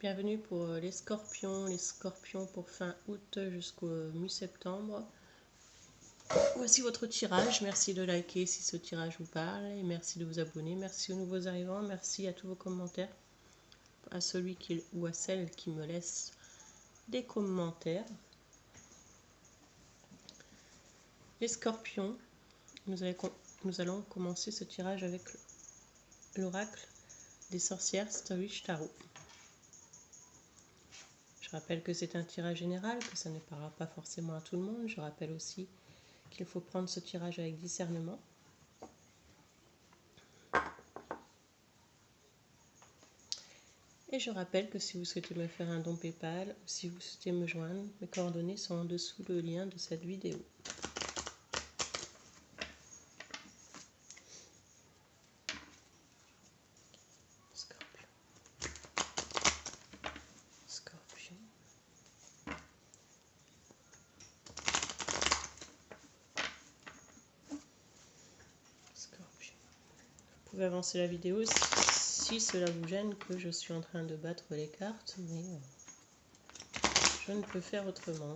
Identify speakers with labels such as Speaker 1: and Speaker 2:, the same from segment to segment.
Speaker 1: Bienvenue pour les scorpions pour fin août jusqu'au mi-septembre. Voici votre tirage. Merci de liker si ce tirage vous parle et merci de vous abonner. Merci aux nouveaux arrivants, merci à tous vos commentaires, à celui ou à celle qui me laisse des commentaires. Les scorpions, nous allons commencer ce tirage avec l'oracle des sorcières Storich Tarot. Je rappelle que c'est un tirage général, que ça ne parlera pas forcément à tout le monde. Je rappelle aussi qu'il faut prendre ce tirage avec discernement. Et je rappelle que si vous souhaitez me faire un don PayPal ou si vous souhaitez me joindre, mes coordonnées sont en dessous le lien de cette vidéo. Scorpion. Scorpion. Scorpion. Vous pouvez avancer la vidéo si cela vous gêne que je suis en train de battre les cartes, mais je ne peux faire autrement.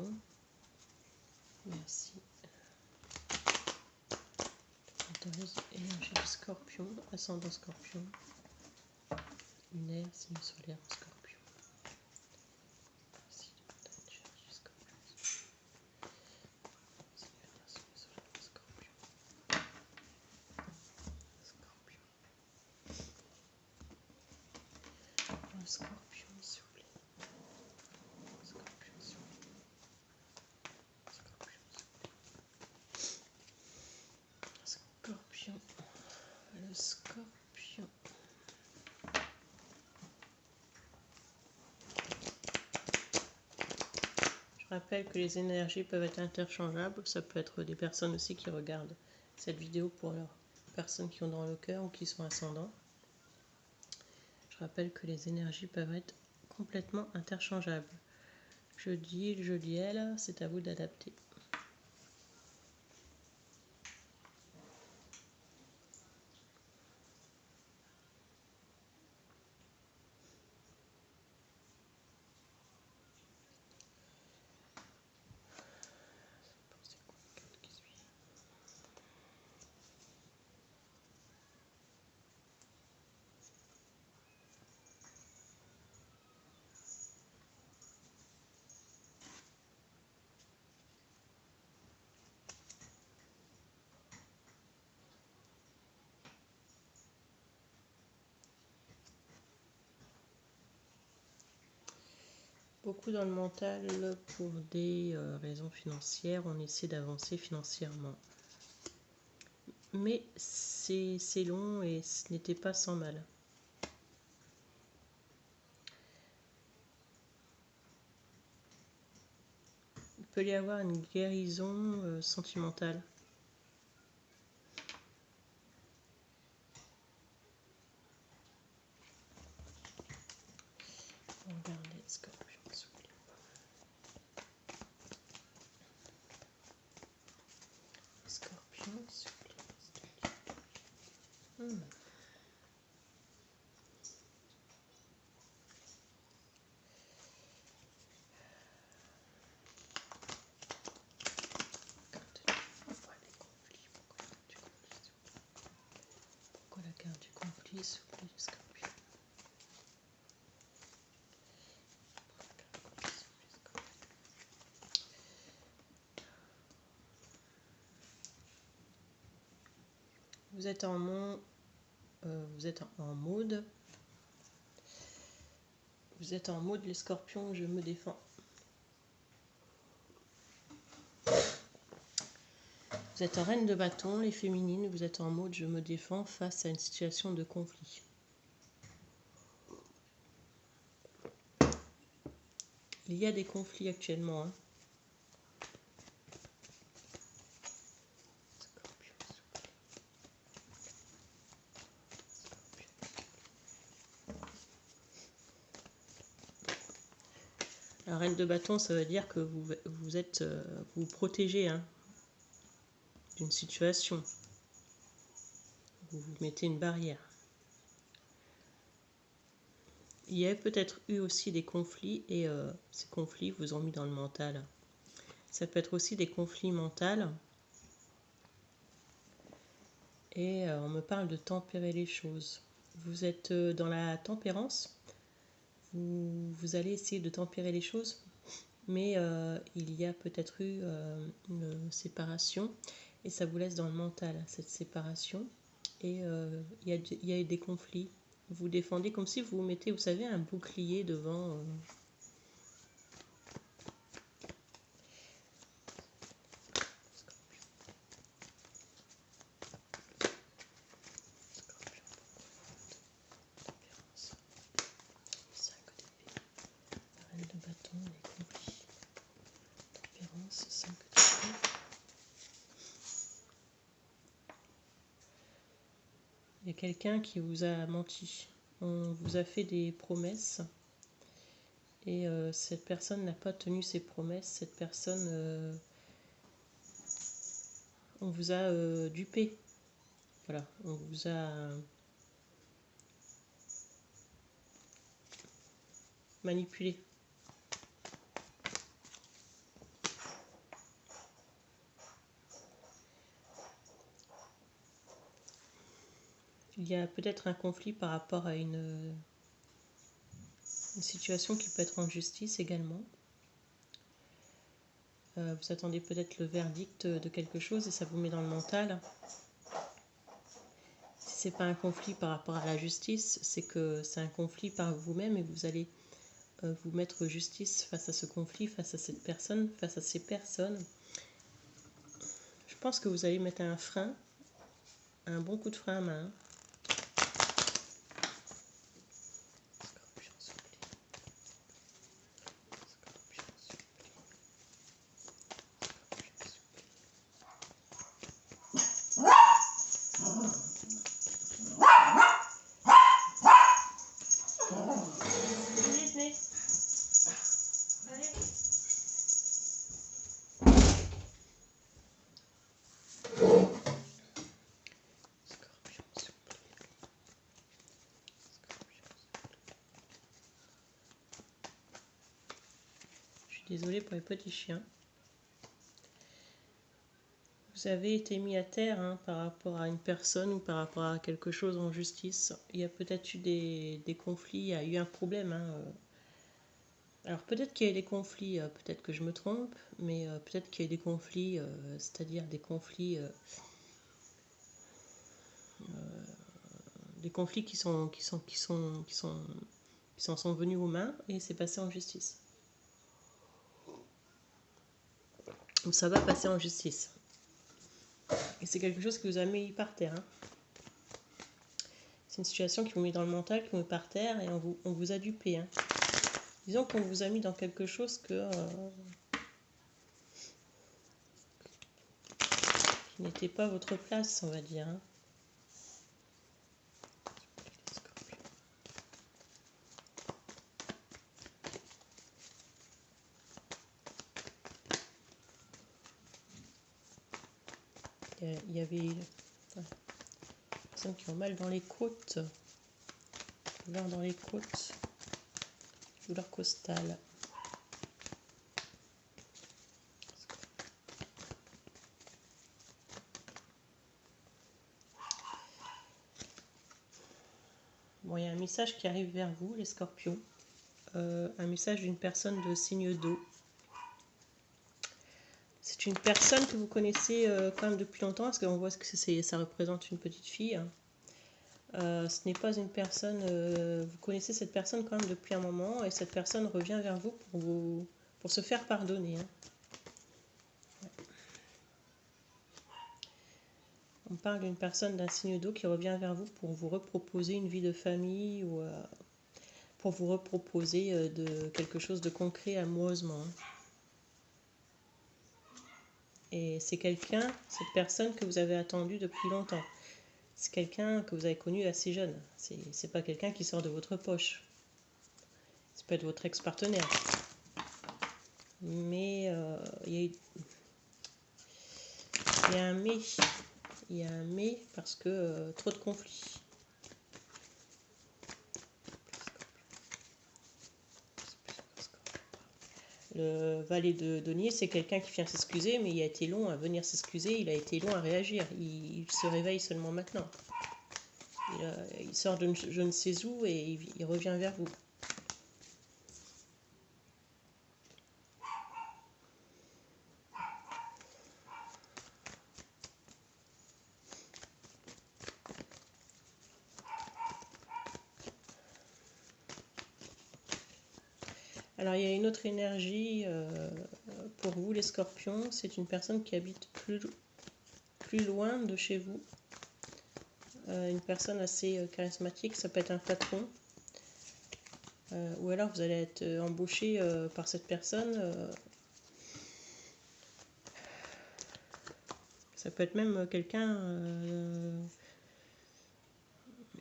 Speaker 1: Merci. Énergie du Scorpion, ascendant Scorpion, lunaire, signe solaire Scorpion. Merci de l'énergie du Scorpion. Scorpion. Scorpion. Scorpion, s'il vous plaît. Scorpion, s'il vous plaît. Scorpion, s'il vous plaît. Scorpion. Le Scorpion. Je rappelle que les énergies peuvent être interchangeables. Ça peut être des personnes aussi qui regardent cette vidéo pour leurs personnes qui ont dans le cœur ou qui sont ascendants. Je rappelle que les énergies peuvent être complètement interchangeables. Je dis il, je dis elle, c'est à vous d'adapter. Beaucoup dans le mental pour des raisons financières, on essaie d'avancer financièrement. Mais c'est long et ce n'était pas sans mal. Il peut y avoir une guérison sentimentale. Regardez, Scorpion, s'il vous plaît. Scorpion, s'il vous plaît. Pourquoi la carte du conflit, s'il vous plaît, Scorpion? Vous êtes en mode. Vous êtes en mode les scorpions, je me défends. Vous êtes en reine de bâton, les féminines, vous êtes en mode je me défends face à une situation de conflit. Il y a des conflits actuellement. Hein. La reine de bâton, ça veut dire que vous protégez hein, d'une situation. Vous mettez une barrière. Il y a peut-être eu aussi des conflits et ces conflits vous ont mis dans le mental. Ça peut être aussi des conflits mentaux. Et on me parle de tempérer les choses. Vous êtes dans la tempérance. Vous allez essayer de tempérer les choses. Mais il y a peut-être eu une séparation. Et ça vous laisse dans le mental, cette séparation. Et il y a eu des conflits. Vous défendez comme si vous mettez, vous savez, un bouclier devant... de bâton, les conflits, tempérance, 5 d'épée. Il y a quelqu'un qui vous a menti. On vous a fait des promesses et cette personne n'a pas tenu ses promesses. Cette personne, on vous a dupé. Voilà, on vous a manipulé. Il y a peut-être un conflit par rapport à une situation qui peut être en justice également. Vous attendez peut-être le verdict de quelque chose et ça vous met dans le mental. Si ce n'est pas un conflit par rapport à la justice, c'est que c'est un conflit par vous-même et vous allez vous mettre justice face à ce conflit, face à cette personne, face à ces personnes. Je pense que vous allez mettre un frein, un bon coup de frein à main. Désolée pour les petits chiens. Vous avez été mis à terre par rapport à une personne ou par rapport à quelque chose en justice. Il y a peut-être eu des conflits, il y a eu un problème. Alors peut-être qu'il y a eu des conflits, peut-être que je me trompe, mais peut-être qu'il y a eu des conflits, c'est-à-dire des conflits qui sont venus aux mains et c'est passé en justice. Ou ça va passer en justice. Et c'est quelque chose qui vous a mis par terre. C'est une situation qui vous met dans le mental, qui vous met par terre et on vous a dupé. Disons qu'on vous a mis dans quelque chose qui n'était pas votre place, on va dire. Il y avait des personnes qui ont mal dans les côtes, douleur dans les côtes, douleur costale. Bon, il y a un message qui arrive vers vous, les scorpions. Un message d'une personne de signe d'eau. C'est une personne que vous connaissez quand même depuis longtemps, parce qu'on voit que ça représente une petite fille. Ce n'est pas une personne... vous connaissez cette personne quand même depuis un moment, et cette personne revient vers vous pour se faire pardonner. On parle d'une personne d'un signe d'eau qui revient vers vous pour vous reproposer une vie de famille ou pour vous reproposer de quelque chose de concret amoureusement. Et c'est quelqu'un, cette personne que vous avez attendue depuis longtemps. C'est quelqu'un que vous avez connu assez jeune. C'est pas quelqu'un qui sort de votre poche. Ça peut être votre ex-partenaire. Mais il y a un mais. Il y a un mais parce que trop de conflits. Le valet de denier, c'est quelqu'un qui vient s'excuser, mais il a été long à venir s'excuser, il a été long à réagir. Il se réveille seulement maintenant. Il sort de je ne sais où et il revient vers vous. Alors il y a une autre énergie pour vous les scorpions, c'est une personne qui habite plus loin de chez vous. Une personne assez charismatique, ça peut être un patron. Ou alors vous allez être embauché par cette personne. Ça peut être même quelqu'un...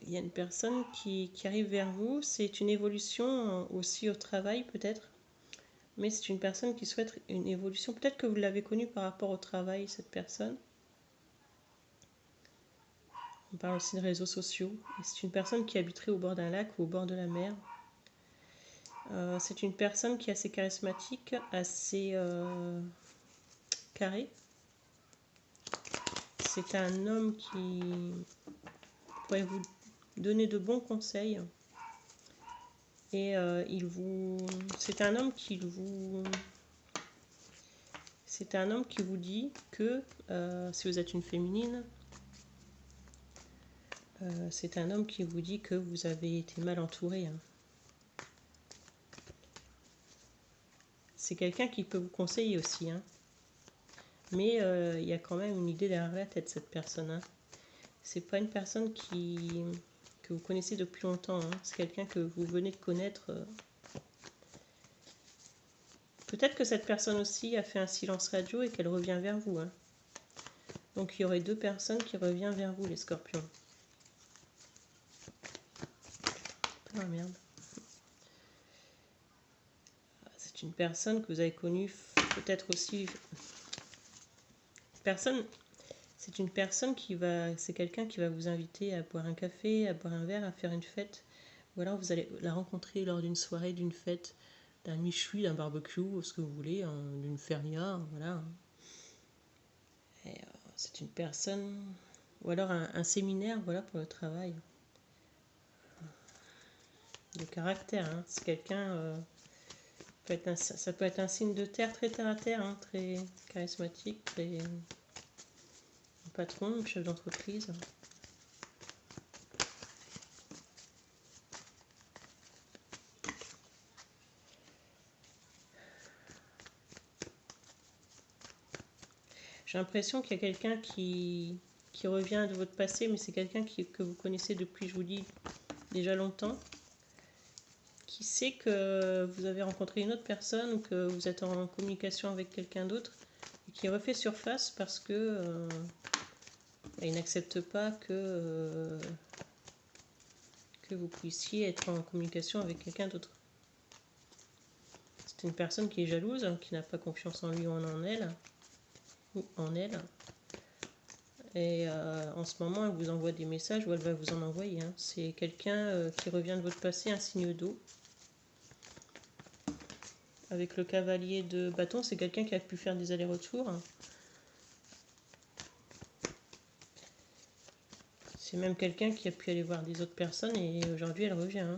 Speaker 1: il y a une personne qui arrive vers vous. C'est une évolution aussi au travail peut-être. Mais c'est une personne qui souhaite une évolution. Peut-être que vous l'avez connue par rapport au travail, cette personne. On parle aussi de réseaux sociaux. C'est une personne qui habiterait au bord d'un lac ou au bord de la mer. C'est une personne qui est assez charismatique, assez carré. C'est un homme qui pourrait vous donner de bons conseils. Et c'est un homme qui vous dit que, si vous êtes une féminine, c'est un homme qui vous dit que vous avez été mal entouré. C'est quelqu'un qui peut vous conseiller aussi. Mais il y a quand même une idée derrière la tête, cette personne. C'est pas une personne que vous connaissez depuis longtemps. C'est quelqu'un que vous venez de connaître. Peut-être que cette personne aussi a fait un silence radio et qu'elle revient vers vous. Donc il y aurait deux personnes qui reviennent vers vous, les scorpions. Ah merde. C'est une personne que vous avez connue peut-être aussi. C'est une personne c'est quelqu'un qui va vous inviter à boire un café, à boire un verre, à faire une fête. Ou alors vous allez la rencontrer lors d'une soirée, d'une fête, d'un méchoui, d'un barbecue, ou ce que vous voulez, d'une feria, voilà. Et, c'est une personne, ou alors un séminaire, voilà, pour le travail. De caractère, c'est quelqu'un, ça peut être un signe de terre, très terre à terre, très charismatique, très un patron, un chef d'entreprise. J'ai l'impression qu'il y a quelqu'un qui revient de votre passé, mais c'est quelqu'un que vous connaissez depuis, je vous dis, déjà longtemps, qui sait que vous avez rencontré une autre personne ou que vous êtes en communication avec quelqu'un d'autre et qui refait surface parce que il n'accepte pas que vous puissiez être en communication avec quelqu'un d'autre. C'est une personne qui est jalouse, qui n'a pas confiance en lui ou en elle. Et en ce moment, elle vous envoie des messages ou elle va vous en envoyer. C'est quelqu'un qui revient de votre passé, un signe d'eau. Avec le cavalier de bâton, c'est quelqu'un qui a pu faire des allers-retours. C'est même quelqu'un qui a pu aller voir des autres personnes et aujourd'hui elle revient.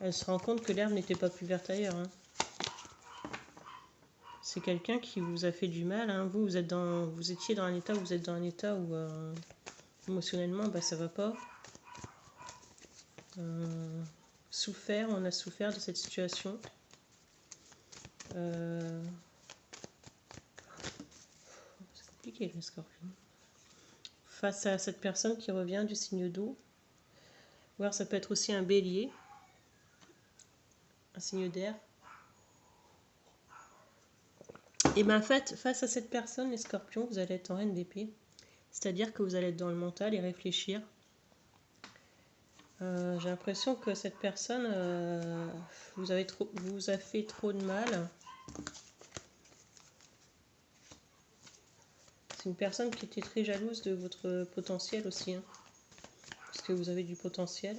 Speaker 1: Elle se rend compte que l'herbe n'était pas plus verte ailleurs. C'est quelqu'un qui vous a fait du mal. Vous étiez dans un état où vous êtes dans un état où émotionnellement ça va pas. On a souffert de cette situation. C'est compliqué le scorpion. Face à cette personne qui revient du signe d'eau. Ou alors ça peut être aussi un bélier, un signe d'air. Et bien face à cette personne, les scorpions, vous allez être en reine d'épée. C'est-à-dire que vous allez être dans le mental et réfléchir. J'ai l'impression que cette personne vous a fait trop de mal. C'est une personne qui était très jalouse de votre potentiel aussi. Parce que vous avez du potentiel.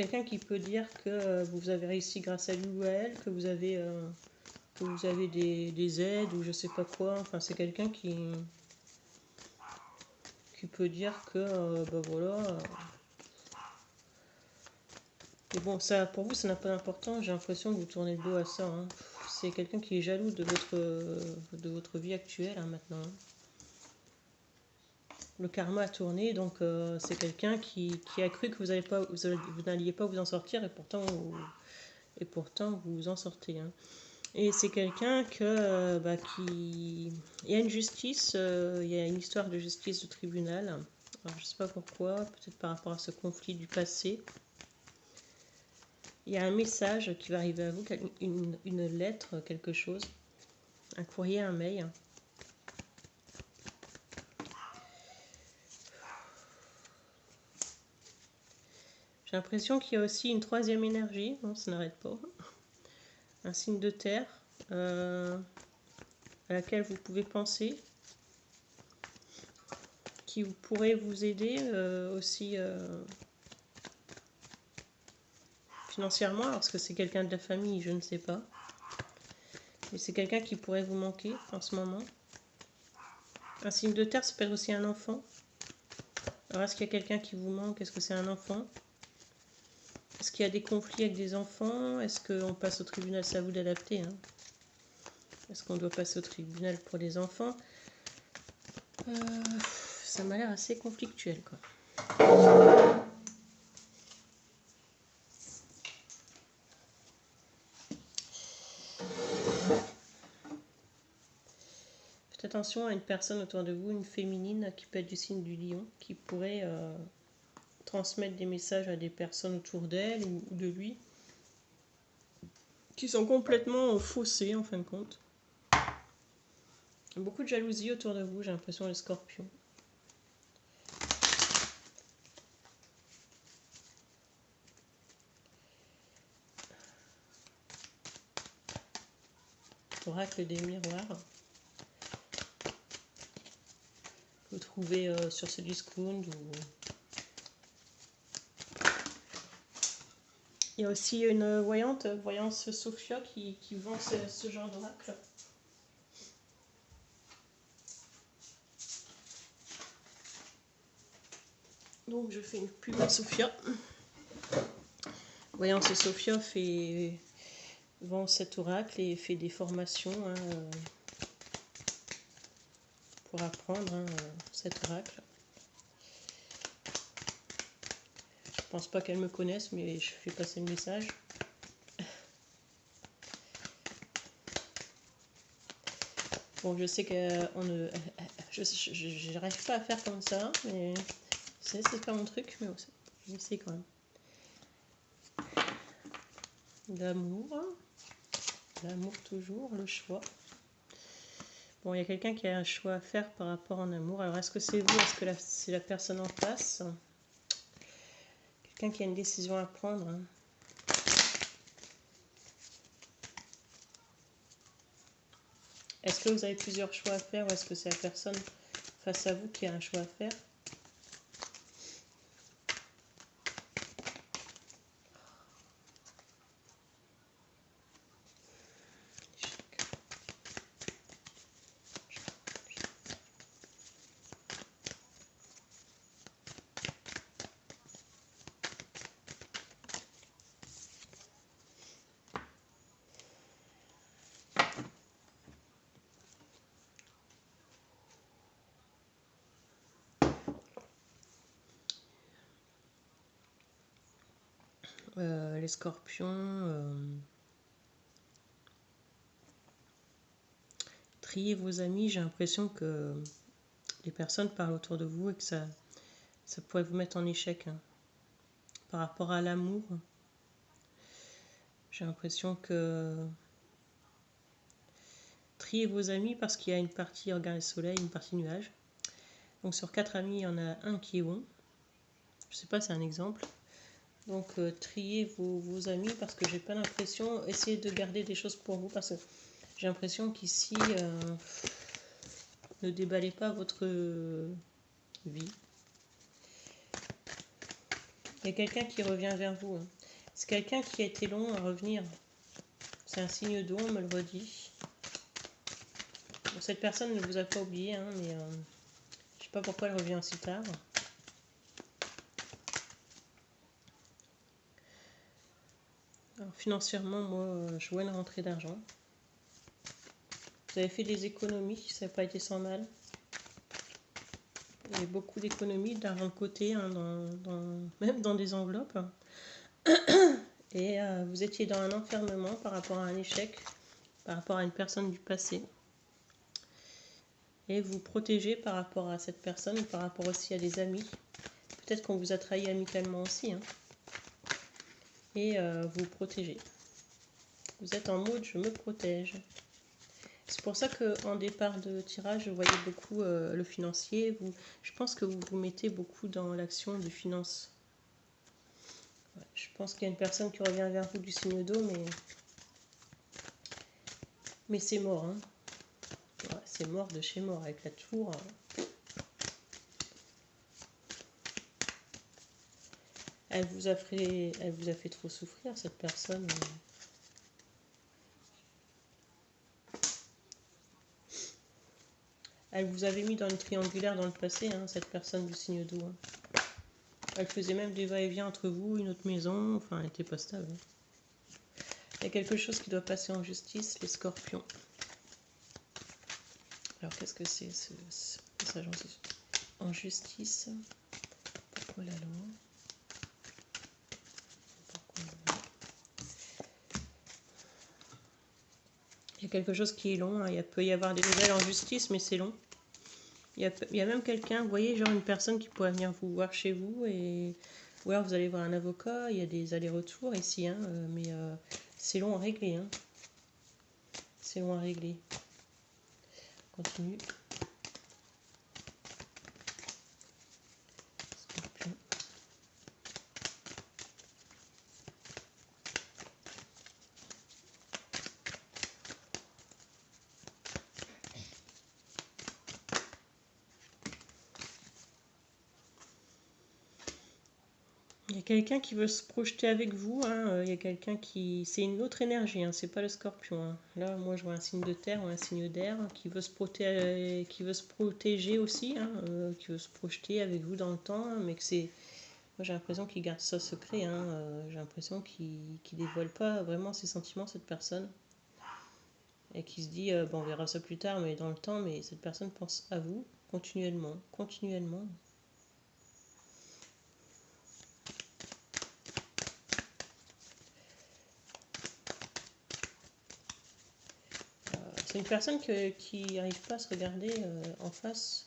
Speaker 1: quelqu'un qui peut dire que vous avez réussi grâce à lui ou à elle, que vous avez des aides ou je sais pas quoi. Enfin, c'est quelqu'un qui peut dire que, bah voilà. Mais bon, ça, pour vous, ça n'a pas d'importance. J'ai l'impression que vous tournez le dos à ça. Hein. C'est quelqu'un qui est jaloux de votre vie actuelle hein, maintenant. Hein. Le karma a tourné, donc c'est quelqu'un qui a cru que vous n'alliez pas vous en sortir et pourtant vous vous en sortez. Hein. Et c'est quelqu'un qui... Il y a une justice, il y a une histoire de justice de tribunal. Alors je sais pas pourquoi, peut-être par rapport à ce conflit du passé. Il y a un message qui va arriver à vous, une lettre, quelque chose, un courrier, un mail. J'ai l'impression qu'il y a aussi une troisième énergie, non, ça n'arrête pas. Un signe de terre à laquelle vous pouvez penser, qui pourrait vous aider aussi financièrement, parce que c'est quelqu'un de la famille, je ne sais pas. Mais c'est quelqu'un qui pourrait vous manquer en ce moment. Un signe de terre, ça peut être aussi un enfant. Alors, est-ce qu'il y a quelqu'un qui vous manque? Est-ce que c'est un enfant? Est-ce qu'il y a des conflits avec des enfants? Est-ce qu'on passe au tribunal? C'est à vous d'adapter. Hein. Est-ce qu'on doit passer au tribunal pour les enfants? Ça m'a l'air assez conflictuel, quoi. Faites attention à une personne autour de vous, une féminine qui peut être du signe du lion, qui pourrait transmettre des messages à des personnes autour d'elle ou de lui, qui sont complètement faussés en fin de compte. Beaucoup de jalousie autour de vous, j'ai l'impression, les scorpions. Oracle des miroirs. Vous trouvez sur ce discount ou... Il y a aussi une voyance Sophia, qui vend ce genre d'oracle. Donc je fais une pub à Sophia. Voyance Sophia vend cet oracle et fait des formations hein, pour apprendre hein, cet oracle. Je pense pas qu'elle me connaisse, mais je fais passer le message. Bon, je sais qu'on ne... Je n'arrive pas à faire comme ça, mais c'est pas mon truc, mais j'essaie quand même. L'amour. L'amour toujours, le choix. Bon, il y a quelqu'un qui a un choix à faire par rapport en amour. Alors, est-ce que c'est vous? Est-ce que c'est la personne en face? Quelqu'un qui a une décision à prendre. Hein. Est-ce que vous avez plusieurs choix à faire ou est-ce que c'est la personne face à vous qui a un choix à faire? Les scorpions, triez vos amis. J'ai l'impression que les personnes parlent autour de vous et que ça pourrait vous mettre en échec. Hein. Par rapport à l'amour, j'ai l'impression que triez vos amis parce qu'il y a une partie regard et soleil, une partie nuage. Donc sur 4 amis, il y en a un qui est bon. Je sais pas, c'est un exemple. Donc triez vos amis parce que j'ai pas l'impression, essayez de garder des choses pour vous parce que j'ai l'impression qu'ici, ne déballez pas votre vie. Il y a quelqu'un qui revient vers vous. Hein. C'est quelqu'un qui a été long à revenir. C'est un signe d'eau, on me le redit. Bon, cette personne ne vous a pas oublié, hein, mais je sais pas pourquoi elle revient si tard. Alors, financièrement, moi, je vois une rentrée d'argent. Vous avez fait des économies, ça n'a pas été sans mal. Il y a beaucoup d'économies, d'argent de côté, hein, même dans des enveloppes. Et vous étiez dans un enfermement par rapport à un échec, par rapport à une personne du passé. Et vous protégez par rapport à cette personne, par rapport aussi à des amis. Peut-être qu'on vous a trahi amicalement aussi. Hein. Et vous protégez. Vous êtes en mode je me protège. C'est pour ça qu'en départ de tirage, je voyais beaucoup le financier. Je pense que vous vous mettez beaucoup dans l'action de finance. Ouais, je pense qu'il y a une personne qui revient vers vous du signe d'eau, mais c'est mort. Hein. Ouais, c'est mort de chez mort avec la tour. Elle vous a fait trop souffrir, cette personne. Elle vous avait mis dans une triangulaire dans le passé, hein, cette personne du signe d'eau. Hein. Elle faisait même des va-et-vient entre vous, une autre maison, enfin elle n'était pas stable. Il y a quelque chose qui doit passer en justice, les scorpions. Alors qu'est-ce que c'est ce passage en justice? Pourquoi la loi? Il y a quelque chose qui est long, hein. Il peut y avoir des nouvelles en justice, mais c'est long. Il y a même quelqu'un, vous voyez, genre une personne qui pourrait venir vous voir chez vous, ou alors vous allez voir un avocat, il y a des allers-retours ici, hein, mais c'est long à régler. Hein. C'est long à régler. On continue. Scorpion. Il y a quelqu'un qui veut se projeter avec vous. Hein. Il y a quelqu'un qui... C'est une autre énergie, hein. C'est pas le scorpion. Hein. Là, moi, je vois un signe de terre ou un signe d'air qui veut se protéger aussi, hein, qui veut se projeter avec vous dans le temps, hein, mais que c'est... Moi, j'ai l'impression qu'il garde ça secret. Hein. J'ai l'impression qu'il dévoile pas vraiment ses sentiments, cette personne. Et qui se dit, bon, on verra ça plus tard, mais dans le temps, mais cette personne pense à vous continuellement, continuellement. C'est une personne qui n'arrive pas à se regarder en face.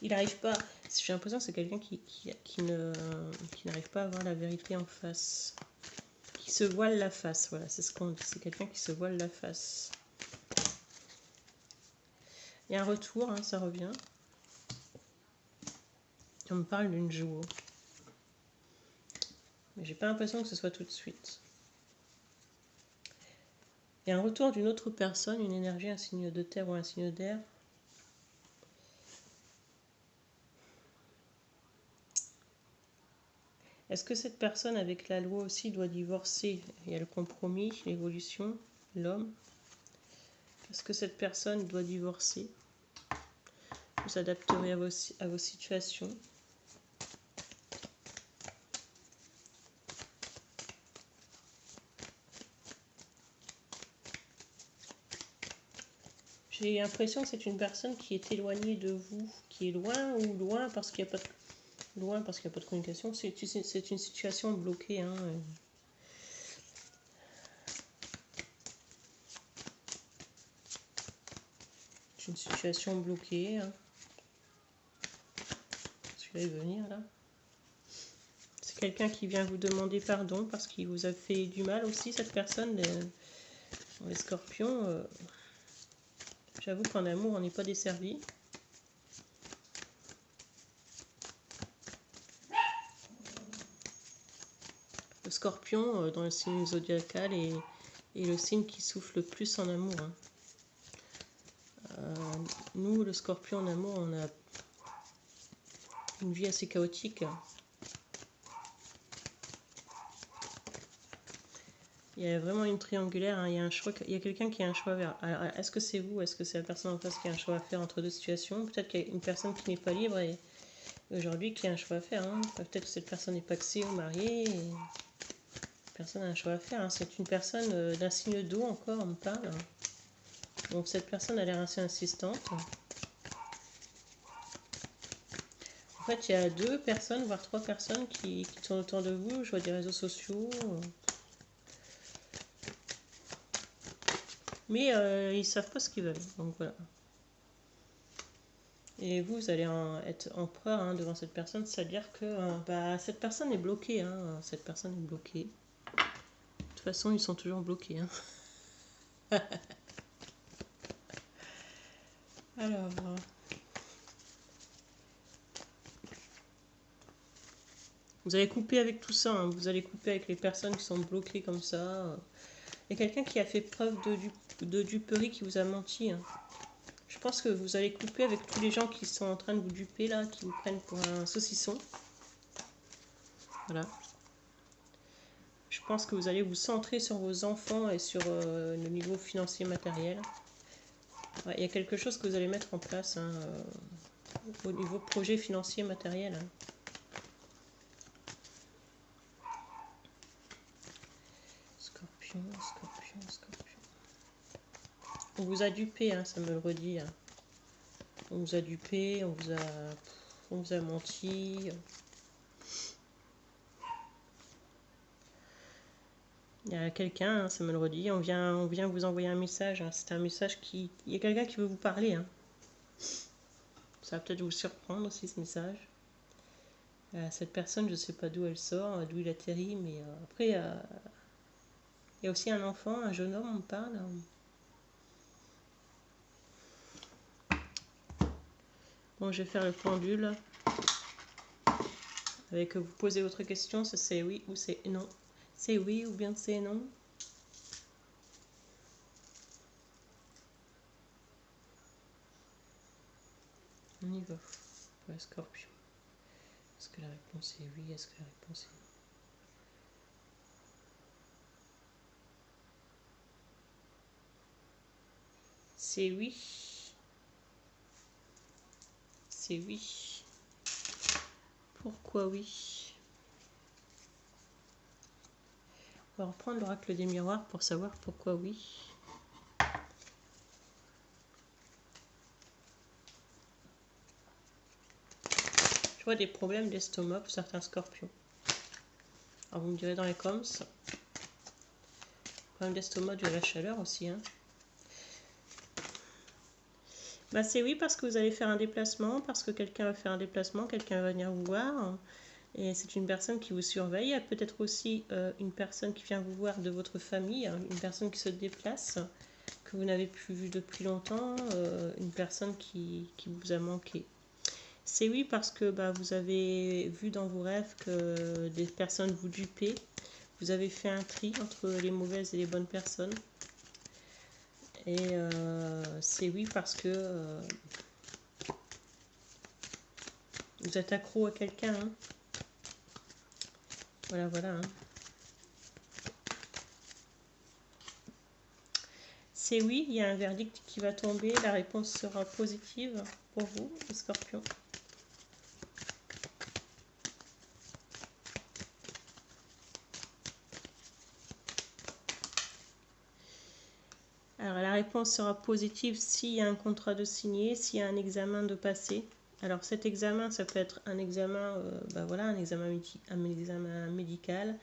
Speaker 1: Il n'arrive pas. J'ai l'impression que c'est quelqu'un qui n'arrive pas à voir la vérité en face. Qui se voile la face, voilà, c'est ce qu'on dit. C'est quelqu'un qui se voile la face. Il y a un retour, hein, ça revient. On me parle d'une joue. Mais j'ai pas l'impression que ce soit tout de suite. Il y a un retour d'une autre personne, une énergie, un signe de terre ou un signe d'air. Est-ce que cette personne avec la loi aussi doit divorcer? Il y a le compromis, l'évolution, l'homme. Est-ce que cette personne doit divorcer? Vous vous adapterez à vos situations. J'ai l'impression que c'est une personne qui est éloignée de vous, qui est loin parce qu'il n'y a pas de communication. C'est une situation bloquée. Hein. C'est une situation bloquée. Hein. Celui-là, il veut venir là. C'est quelqu'un qui vient vous demander pardon parce qu'il vous a fait du mal aussi, cette personne. Les scorpions, j'avoue qu'en amour, on n'est pas desservi. Le scorpion, dans le signe zodiacal, est le signe qui souffle le plus en amour. Hein. Nous, le scorpion en amour, on a une vie assez chaotique. Il y a vraiment une triangulaire, hein. Il y a un choix, il y a quelqu'un qui a un choix à faire. Alors, est-ce que c'est vous? Est-ce que c'est la personne en face qui a un choix à faire entre deux situations? Peut-être qu'il y a une personne qui n'est pas libre et aujourd'hui qui a un choix à faire, hein. Peut-être que cette personne est paxée ou mariée. Et personne n'a un choix à faire, hein. C'est une personne d'un signe d'eau encore, on me parle, hein. Donc cette personne a l'air assez insistante. En fait, il y a 2 personnes, voire 3 personnes qui sont autour de vous. Je vois des réseaux sociaux. Mais ils savent pas ce qu'ils veulent. Donc voilà. Et vous allez être empereur, hein, devant cette personne. C'est-à-dire que bah, cette personne est bloquée. Hein. Cette personne est bloquée. De toute façon, ils sont toujours bloqués. Hein. Alors... vous allez couper avec tout ça, hein. Vous allez couper avec les personnes qui sont bloquées comme ça. Il y a quelqu'un qui a fait preuve de duperie, qui vous a menti, hein. Je pense que vous allez couper avec tous les gens qui sont en train de vous duper là, qui vous prennent pour un saucisson. Voilà. Je pense que vous allez vous centrer sur vos enfants et sur le niveau financier matériel. Ouais, il y a quelque chose que vous allez mettre en place, hein, au niveau projet financier matériel, hein. Scorpion, scorpion, scorpion. On vous a dupé, hein, ça me le redit, hein. On vous a dupé, on vous a menti. Il y a quelqu'un, hein, ça me le redit, on vient vous envoyer un message, hein. C'est un message qui... Il y a quelqu'un qui veut vous parler, hein. Ça va peut-être vous surprendre aussi, ce message. Cette personne, je ne sais pas d'où elle sort, d'où il atterrit, mais après, il y a aussi un enfant, un jeune homme, on me parle. Bon, je vais faire le pendule. Avec vous posez votre question, c'est oui ou c'est non. C'est oui ou bien c'est non. On y va pour la scorpion. Est-ce que la réponse est oui? Est-ce que la réponse est non? C'est oui. C'est oui. Pourquoi oui? On va reprendre l'oracle des miroirs pour savoir pourquoi oui. Je vois des problèmes d'estomac pour certains scorpions. Alors vous me direz dans les coms. Problème d'estomac dû à la chaleur aussi, hein. Bah c'est oui parce que vous allez faire un déplacement, parce que quelqu'un va faire un déplacement, quelqu'un va venir vous voir. Et c'est une personne qui vous surveille. Il y a peut-être aussi une personne qui vient vous voir de votre famille, hein, une personne qui se déplace, que vous n'avez plus vu depuis longtemps, une personne qui vous a manqué. C'est oui parce que bah, vous avez vu dans vos rêves que des personnes vous dupaient. Vous avez fait un tri entre les mauvaises et les bonnes personnes. Et c'est oui parce que vous êtes accro à quelqu'un, hein. Voilà, voilà, hein. C'est oui, il y a un verdict qui va tomber. La réponse sera positive pour vous, les scorpions. Alors la réponse sera positive s'il y a un contrat de signer, s'il y a un examen de passer. Alors cet examen, ça peut être un examen, voilà, un examen médical.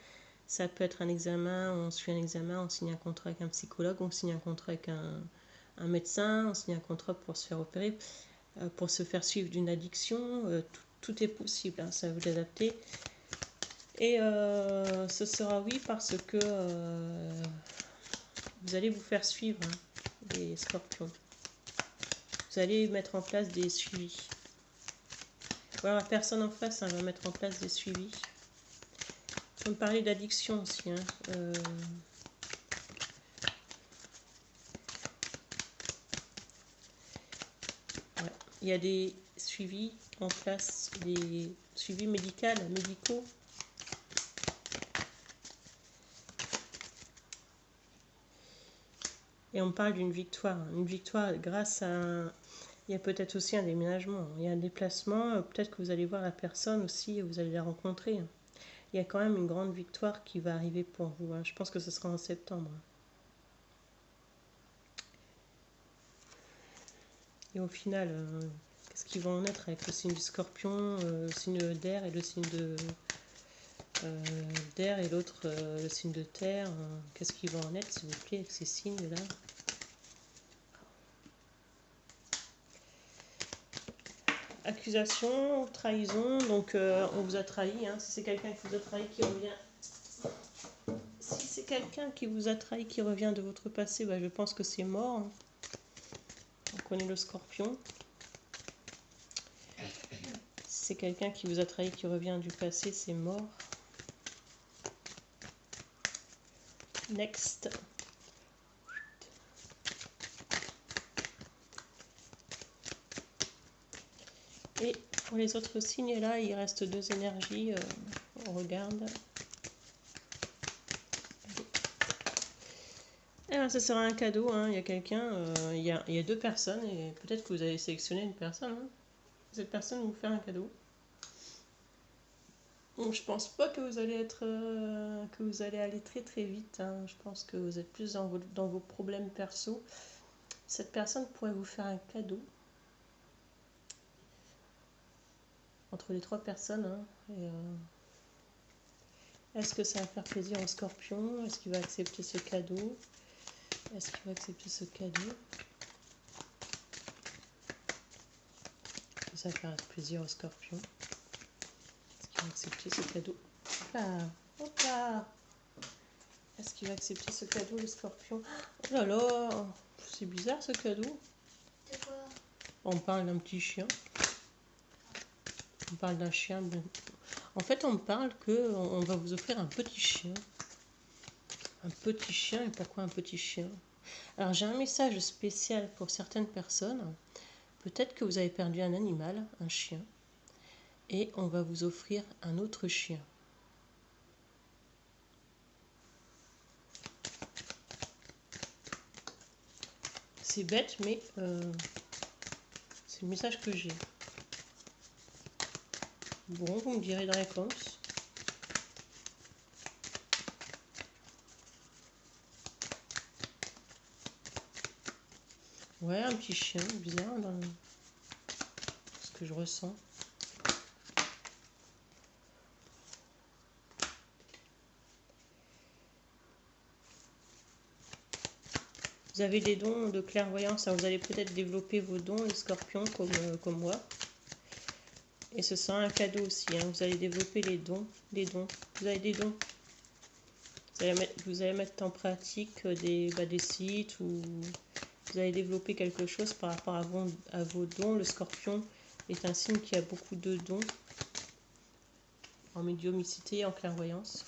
Speaker 1: Ça peut être un examen, on suit un examen, on signe un contrat avec un psychologue, on signe un contrat avec un médecin, on signe un contrat pour se faire opérer, pour se faire suivre d'une addiction. Tout est possible, hein, ça va vous adapter. Et ce sera oui parce que vous allez vous faire suivre, hein, les scorpions. Vous allez mettre en place des suivis. Voilà, la personne en face, hein, va mettre en place des suivis. On peut parler d'addiction aussi, hein. Ouais. Il y a des suivis en place, des suivis médicaux. Et on parle d'une victoire. Une victoire grâce à... Il y a peut-être aussi un déménagement. Il y a un déplacement. Peut-être que vous allez voir la personne aussi et vous allez la rencontrer. Il y a quand même une grande victoire qui va arriver pour vous. Je pense que ce sera en septembre. Et au final, qu'est-ce qui va en être avec le signe du Scorpion, le signe d'air et le signe d'air et l'autre le signe de terre. Qu'est-ce qui va en être, s'il vous plaît, avec ces signes-là? Accusation, trahison, donc on vous a trahi. Si c'est quelqu'un qui vous a trahi qui revient, si c'est quelqu'un qui vous a trahi qui revient de votre passé, je pense que c'est mort. On connaît le Scorpion. Si c'est quelqu'un qui vous a trahi qui revient du passé, c'est mort. Next. Et pour les autres signes, là, il reste 2 énergies. On regarde. Alors, ça sera un cadeau. Il y a quelqu'un, il y a 2 personnes, et peut-être que vous avez sélectionné une personne. Cette personne va vous faire un cadeau. Bon, je pense pas que vous allez être, que vous allez aller très très vite. Je pense que vous êtes plus dans vos problèmes perso. Cette personne pourrait vous faire un cadeau. Entre les 3 personnes. Est-ce que ça va faire plaisir au Scorpion? Est-ce qu'il va accepter ce cadeau? Est-ce qu'il va accepter ce cadeau? Est-ce que ça va faire plaisir au Scorpion? Est-ce qu'il va accepter ce cadeau? Hop là! Hop là! Est-ce qu'il va accepter ce cadeau, le Scorpion? Oh là là! C'est bizarre ce cadeau.
Speaker 2: C'est quoi?
Speaker 1: On parle d'un petit chien. On parle d'un chien. En fait, on parle qu'on va vous offrir un petit chien. Un petit chien, et pourquoi un petit chien? Alors, j'ai un message spécial pour certaines personnes. Peut-être que vous avez perdu un animal, un chien, et on va vous offrir un autre chien. C'est bête, mais c'est le message que j'ai. Bon, vous me direz la réponse. Ouais, un petit chien, bizarre dans ce que je ressens. Vous avez des dons de clairvoyance, vous allez peut-être développer vos dons, les scorpions, comme moi. Et ce sera un cadeau aussi, vous allez développer les dons. Vous avez des dons. Vous allez mettre en pratique des sites ou vous allez développer quelque chose par rapport à vos dons. Le Scorpion est un signe qui a beaucoup de dons en médiumnicité, en clairvoyance.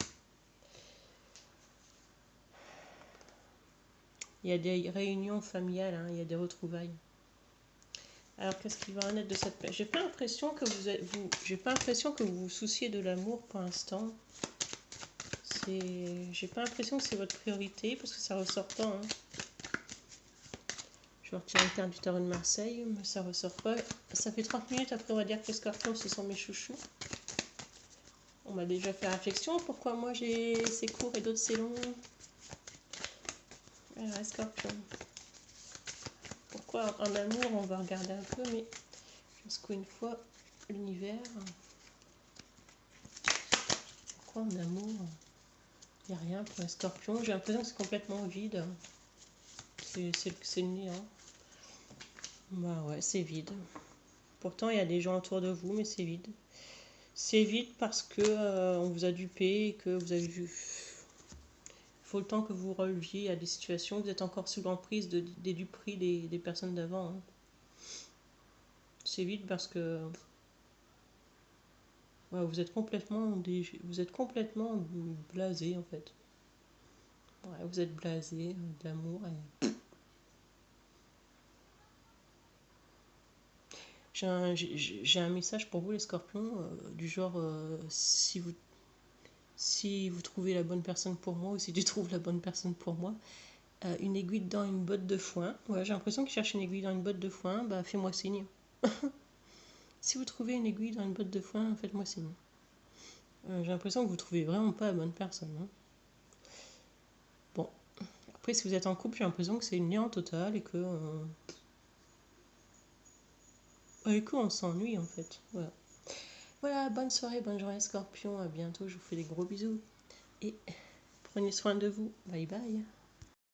Speaker 1: Il y a des réunions familiales, il y a des retrouvailles. Alors qu'est-ce qui va en être de cette page? J'ai pas l'impression que vous vous souciez de l'amour pour l'instant. J'ai pas l'impression que c'est votre priorité parce que ça ressort pas. Je vais retirer le terme du tarot de Marseille, mais ça ressort pas. Ça fait 30 minutes, après on va dire que les scorpions ce sont mes chouchous. On m'a déjà fait réflexion, pourquoi moi c'est court et d'autres c'est long. Alors les scorpions. Pourquoi en amour on va regarder un peu, mais jusqu'à une fois l'univers. Pourquoi en amour il n'y a rien pour les scorpions? J'ai l'impression que c'est complètement vide. C'est le néant. Bah ouais, c'est vide. Pourtant, il y a des gens autour de vous, mais c'est vide. C'est vide parce que on vous a dupé et que vous avez vu. Il faut le temps que vous releviez à des situations. Vous êtes encore sous l'emprise des duperies des personnes d'avant. C'est vide parce que ouais, vous êtes complètement blasé en fait. Ouais, vous êtes blasé de l'amour. J'ai un message pour vous les scorpions, du genre si vous trouvez la bonne personne pour moi ou si tu trouves la bonne personne pour moi, Une aiguille dans une botte de foin. Ouais, j'ai l'impression qu'il cherche une aiguille dans une botte de foin. Bah, fais-moi signe. Si vous trouvez une aiguille dans une botte de foin, faites-moi signe. J'ai l'impression que vous trouvez vraiment pas la bonne personne. Hein. Bon. Après, si vous êtes en couple, j'ai l'impression que c'est une néant totale et que... on s'ennuie en fait. Voilà. Voilà, bonne soirée, bonne journée Scorpion. À bientôt, je vous fais des gros bisous. Et prenez soin de vous. Bye bye.